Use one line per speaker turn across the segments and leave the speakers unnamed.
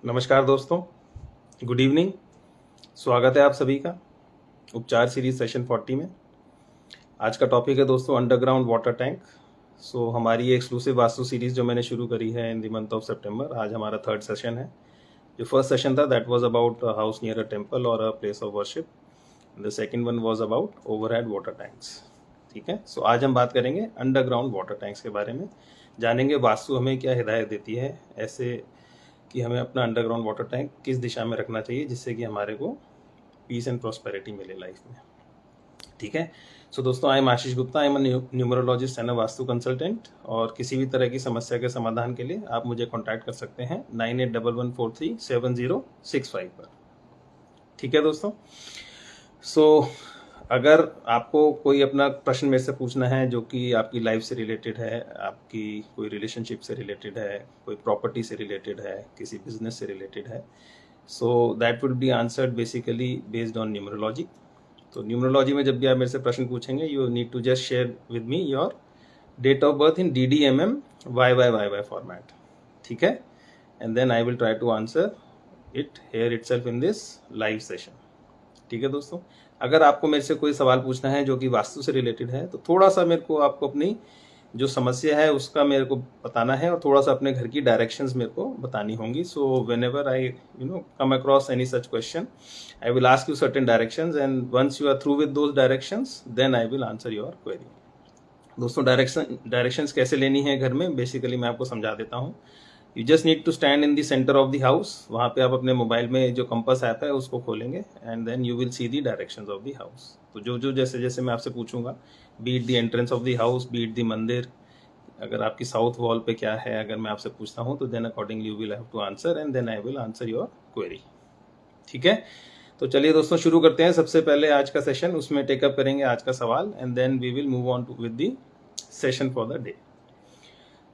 नमस्कार दोस्तों, good evening. स्वागत है आप सभी का उपचार सीरीज सेशन 40 में। आज का टॉपिक है दोस्तों अंडरग्राउंड वाटर टैंक। हमारी ये एक्सक्लूसिव वास्तु सीरीज जो मैंने शुरू करी है in the month of September, आज हमारा थर्ड सेशन है। जो फर्स्ट सेशन था that was about house near a temple और a place of worship. The second one was about overhead water tanks. ठीक है, सो आज हम बात करेंगे अंडरग्राउंड वाटर टैंक्स के बारे में। जानेंगे वास्तु हमें क्या हिदायत देती है ऐसे कि हमें अपना अंडरग्राउंड वाटर टैंक किस दिशा में रखना चाहिए जिससे कि हमारे को पीस एंड प्रॉस्पेरिटी मिले लाइफ में। ठीक है, सो दोस्तों, I am Ashish Gupta, I am numerologist and vastu consultant. और किसी भी तरह की समस्या के समाधान के लिए आप मुझे कॉन्टैक्ट कर सकते हैं 9811437065 पर। ठीक है दोस्तों, सो अगर आपको कोई अपना प्रश्न मेरे से पूछना है जो कि आपकी लाइफ से रिलेटेड है, आपकी कोई रिलेशनशिप से रिलेटेड है, कोई प्रॉपर्टी से रिलेटेड है, किसी बिजनेस से रिलेटेड है, so that will be answered basically based on numerology. तो न्यूमरोलॉजी में जब भी आप मेरे से प्रश्न पूछेंगे, you need to just share with me your date of birth in DDMM YYYY format. ठीक है, and then I will try to answer it here itself in this live session. ठीक है दोस्तों, अगर आपको मेरे से कोई सवाल पूछना है जो कि वास्तु से रिलेटेड है, तो थोड़ा सा मेरे को आपको अपनी जो समस्या है उसका मेरे को बताना है और थोड़ा सा अपने घर की डायरेक्शंस मेरे को बतानी होंगी। So whenever I come across any such question, I will ask you certain directions and once you are through with those directions then I will answer your query. दोस्तों, डायरेक्शंस कैसे लेनी है घर में, बेसिकली मैं आपको समझा देता हूँ। You just need to stand in the centre of the house. वहाँ पे आप अपने मोबाइल में जो कंपास ऐप है उसको खोलेंगे and then you will see the directions of the house. तो जो जैसे जैसे मैं आपसे पूछूंगा, be it the entrance of the house, be it the mandir, अगर आपकी साउथ वॉल पे क्या है, अगर मैं आपसे पूछता हूँ तो then accordingly you will have to answer and then I will answer your query. ठीक है, तो चलिए दोस्तों शुरू करते हैं। सबसे पहले आज का सेशन, उसमें टेकअप करेंगे आज का सवाल and then we will move on to with the session for the day.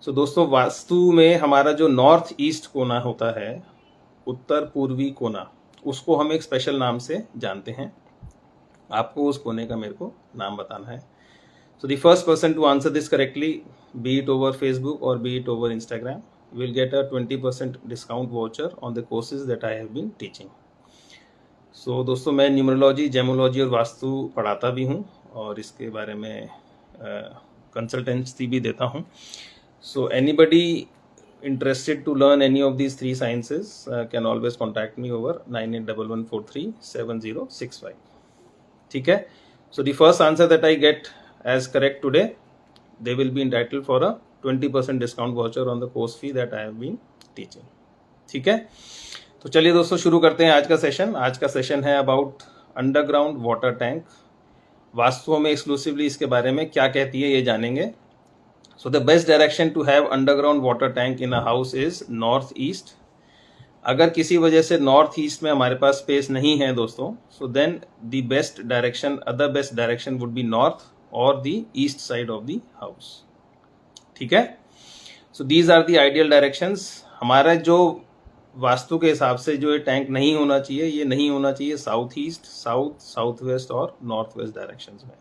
So दोस्तों, वास्तु में हमारा जो नॉर्थ ईस्ट कोना होता है, उत्तर पूर्वी कोना, उसको हम एक स्पेशल नाम से जानते हैं। आपको उस कोने का मेरे को नाम बताना है। So the first person to answer this correctly, be it over Facebook or be it over Instagram, will get a 20% discount voucher on the courses that I have been teaching. So दोस्तों, मैं numerology, gemmology और वास्तु पढ़ाता भी हूँ और इसके बारे में कंसल्टेंसी भी देता हूँ। So anybody interested to learn any of these three sciences can always contact me over 9811437065. ठीक है, so the first answer that I get as correct today, they will be entitled for a 20% discount voucher on the course fee that I have been teaching. ठीक है, तो चलिए दोस्तों शुरू करते हैं आज का सेशन। आज का सेशन है about underground water tank. Vastu में एक्सक्लूसिवली इसके बारे में क्या कहती है ये जानेंगे। So the best direction to have underground water tank in a house is north east. अगर किसी वजह से नॉर्थ ईस्ट में हमारे पास स्पेस नहीं है दोस्तों, so then the best direction, other best direction would be north और the east side of the house. ठीक है, so these are the ideal directions. हमारा जो वास्तु के हिसाब से जो ये टैंक नहीं होना चाहिए, ये नहीं होना चाहिए south east, south, south west और नॉर्थ वेस्ट डायरेक्शंस में।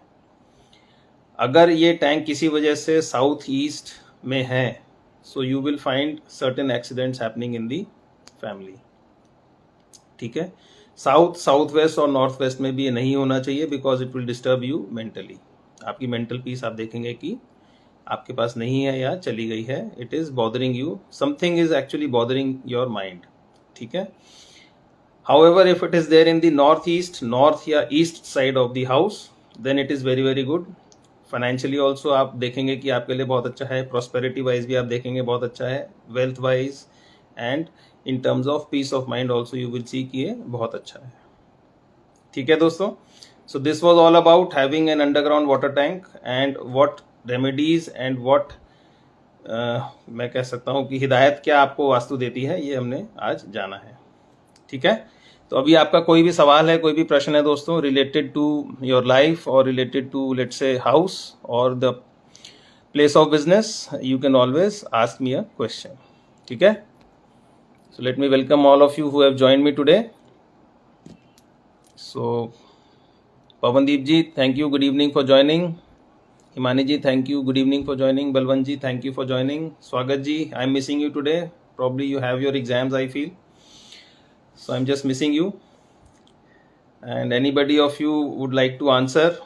अगर ये टैंक किसी वजह से साउथ ईस्ट में है, so you will find certain accidents happening in the family. ठीक है, साउथ, साउथ वेस्ट और नॉर्थ वेस्ट में भी ये नहीं होना चाहिए because it will disturb you mentally. आपकी मेंटल पीस आप देखेंगे कि आपके पास नहीं है या चली गई है। It is bothering you, something is actually bothering your mind. ठीक है, however if it is there in the north east, north या east side of the house, then it is very very good. Financially also आप देखेंगे कि आपके लिए बहुत अच्छा है, प्रॉस्पेरिटी वाइज भी आप देखेंगे बहुत अच्छा है, wealth wise and in terms of peace of mind also you will सी कि ये बहुत अच्छा है। ठीक है दोस्तों, so this was all about having an underground water tank and what remedies and what मैं कह सकता हूँ कि हिदायत क्या आपको वास्तु देती है, ये हमने आज जाना है। ठीक है, तो अभी आपका कोई भी सवाल है, कोई भी प्रश्न है दोस्तों रिलेटेड टू योर लाइफ और related to let's say house और the place of business, you can always ask me a question. ठीक है, so let me welcome all of you who have joined me today. So Pavandeep ji, thank you, good evening for joining. Himani ji, thank you, good evening for joining. Balwant ji, thank you for joining. Swagat ji, I am missing you today, probably you have your exams I feel. So I'm just missing you. And anybody of you would like to answer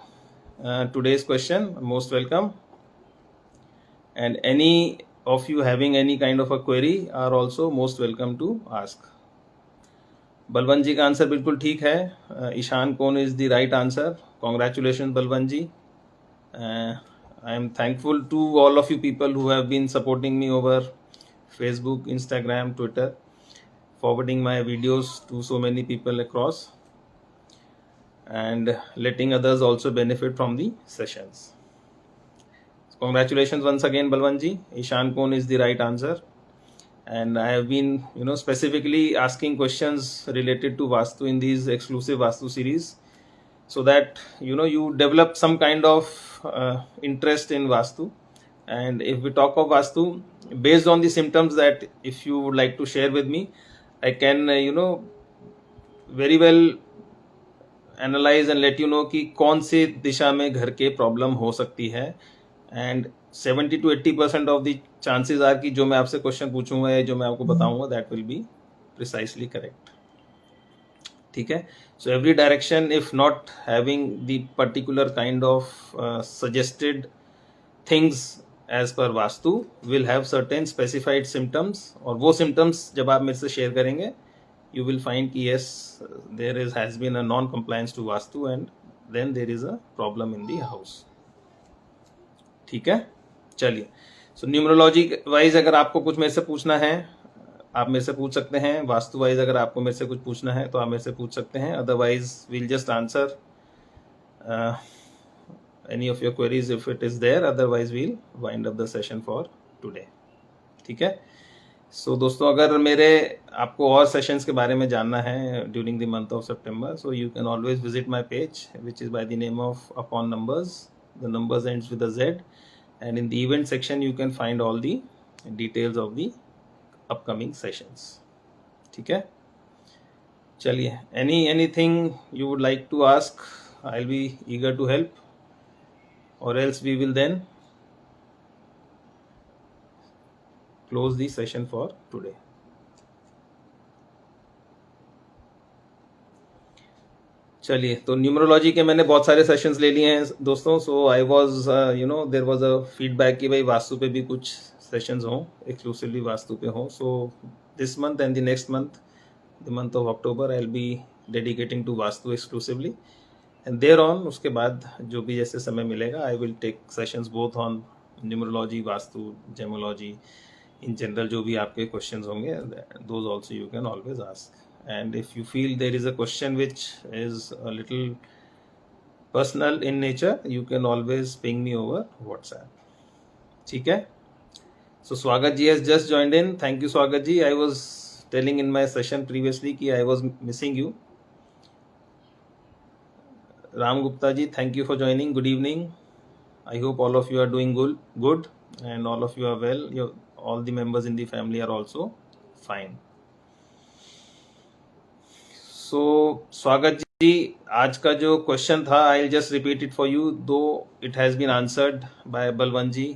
today's question, most welcome. And any of you having any kind of a query are also most welcome to ask. Balwant जी का answer बिल्कुल ठीक है. Ishan kon is the right answer. Congratulation Balwant ji. I am thankful to all of you people who have been supporting me over Facebook, Instagram, Twitter, forwarding my videos to so many people across and letting others also benefit from the sessions. Congratulations once again Balwant ji. Ishan Kon is the right answer. And I have been specifically asking questions related to Vastu in these exclusive Vastu series, so that you develop some kind of interest in Vastu. And if we talk of Vastu, based on the symptoms that if you would like to share with me, I can very well analyse and let you know कि कौन से दिशा में घर के problem हो सकती है. And 70 to 80% of the chances are कि जो मैं आपसे क्वेश्चन पूछूंगा या जो मैं आपको बताऊंगा that will be precisely correct. ठीक है. So every direction if not having the particular kind of suggested things as per vastu will have certain specified symptoms. और वो सिम्टम्स जब आप मेरे से शेयर करेंगे, you will find कि yes, there has been a non-compliance to Vastu and then there is a problem in the house. ठीक है. चलिए. So न्यूमरोलॉजी वाइज अगर आपको कुछ मेरे से पूछना है, आप मेरे से पूछ सकते हैं. वास्तु वाइज अगर आपको मेरे से कुछ पूछना है तो आप मेरे से पूछ सकते हैं. Otherwise we'll just answer any of your queries if it is there. Otherwise we'll wind up the session for today. ठीक है. सो दोस्तों, अगर मेरे आपको और सेशंस के बारे में जानना है during the month of September, so you can always visit my page which is by the name of upon numbers. The numbers ends with a Z, and in the event section you can find all the details of the upcoming sessions. ठीक है. चलिए, anything you would like to ask, I will be eager to help, और else we will then close the session for today. चलिए, तो numerology के मैंने बहुत सारे सेशंस ले लिए हैं दोस्तों. So I was there was a feedback कि भाई वास्तु पे भी कुछ सेशंस हों, एक्सक्लूसिवली वास्तु पे हों. So this month and the next month, the month of October, I will be dedicating to vastu exclusively. And there on, उसके बाद जो भी जैसे समय मिलेगा, I will take sessions both on numerology, vastu, gemology, in general जो भी आपके questions होंगे, those also you can always ask. And if you feel there is a question which is a little personal in nature, you can always ping me over WhatsApp. ठीक है. So Swagat ji has just joined in. Thank you Swagat ji. I was telling in my session previously कि I was missing you. Ram Gupta ji, thank you for joining. Good evening. I hope all of you are doing good and all of you are well. All the members in the family are also fine. So स्वागत जी, आज का जो question था, I will just repeat it for you, though it has been answered by Balwant ji.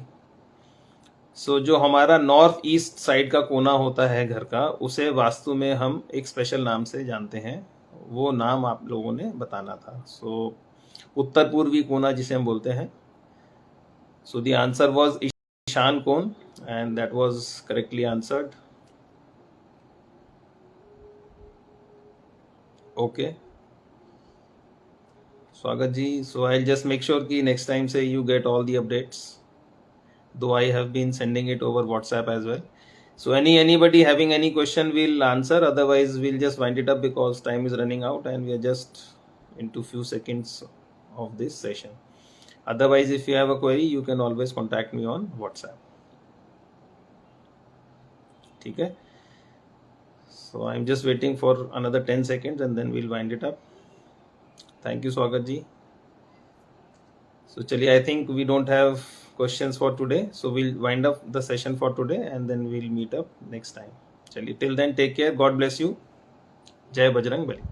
So जो हमारा north east side का कोना होता है घर का, उसे वास्तु में हम एक स्पेशल नाम से जानते हैं. वो नाम आप लोगों ने बताना था. सो उत्तर पूर्वी कोना जिसे हम बोलते हैं. So the answer was Ishan kon, and that was correctly answered. Okay, Swagat ji, so I'll just make sure ki next time say you get all the updates, though I have been sending it over WhatsApp as well. So anybody having any question will answer, otherwise we'll just wind it up because time is running out and we are just into few seconds of this session. Otherwise if you have a query, you can always contact me on WhatsApp. ठीक है. So I am just waiting for another 10 seconds and then we'll wind it up. Thank you Swagat ji. So चलिए, I think we don't have questions for today, so we'll wind up the session for today and then we'll meet up next time. चलिए, till then take care, God bless you. जय बजरंग बली.